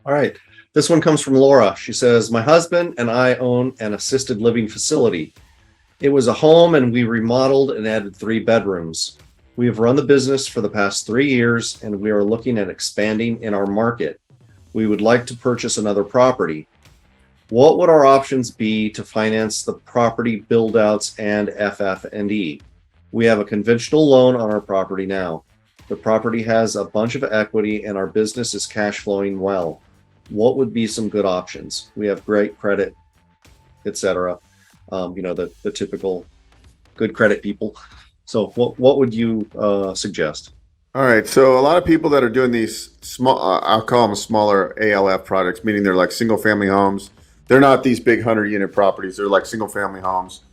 All right. This one comes from Laura. She says, my husband and I own an assisted living facility. It was a home and we remodeled and added 3 bedrooms. We have run the business for the past 3 years and we are looking at expanding in our market. We would like to purchase another property. What would our options be to finance the property build outs and FF&E? We have a conventional loan on our property now. The property has a bunch of equity and our business is cash flowing well. What would be some good options? We have great credit, etc. The typical good credit people. So what would you suggest? All right. So a lot of people that are doing these small, I'll call them smaller ALF projects, meaning they're like single family homes. They're not these big 100 unit properties. They're like single family homes,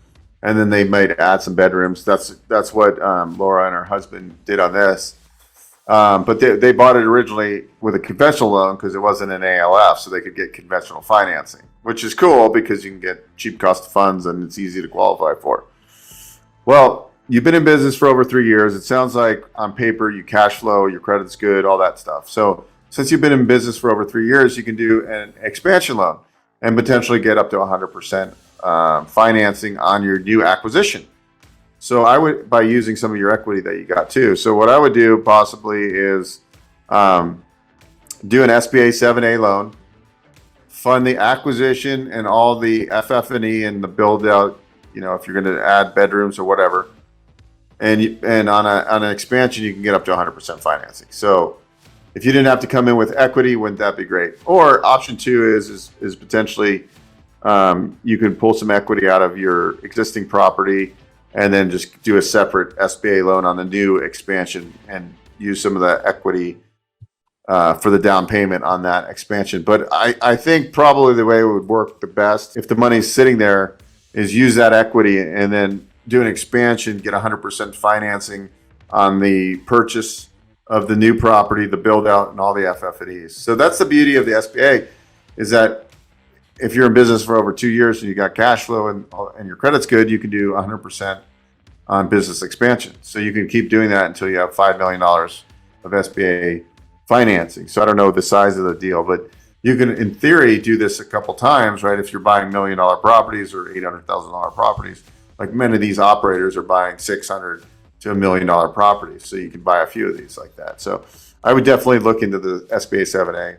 and then they might add some bedrooms. That's what Laura and her husband did on this. But they bought it originally with a conventional loan because it wasn't an ALF, so they could get conventional financing, which is cool because you can get cheap cost of funds and it's easy to qualify for. Well, you've been in business for over 3 years. It sounds like on paper you cash flow, your credit's good, all that stuff. So since you've been in business for over 3 years, you can do an expansion loan and potentially get up to 100% financing on your new acquisition. So I would, by using some of your equity that you got too. So what I would do possibly is do an SBA 7A loan, fund the acquisition and all the FF&E and the build out. If you're going to add bedrooms or whatever, and on an expansion, you can get up to 100% financing. So if you didn't have to come in with equity, wouldn't that be great? Or option two is potentially you can pull some equity out of your existing property and then just do a separate SBA loan on the new expansion and use some of the equity for the down payment on that expansion. But I think probably the way it would work the best, if the money's sitting there, is use that equity and then do an expansion, get 100% financing on the purchase of the new property, the build out, and all the FF&Es. So that's the beauty of the SBA, is that if you're in business for over 2 years and you got cash flow and your credit's good, you can do 100% on business expansion. So you can keep doing that until you have $5 million of SBA financing. So I don't know the size of the deal, but you can, in theory, do this a couple times, right? If you're buying $1 million properties or $800,000 properties, like many of these operators are buying $600,000 to $1 million properties. So you can buy a few of these like that. So I would definitely look into the SBA 7A.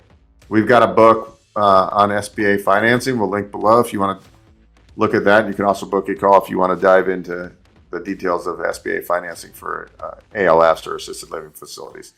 We've got a book on SBA financing. We'll link below if you want to look at that. You can also book a call if you want to dive into the details of SBA financing for ALFs or assisted living facilities.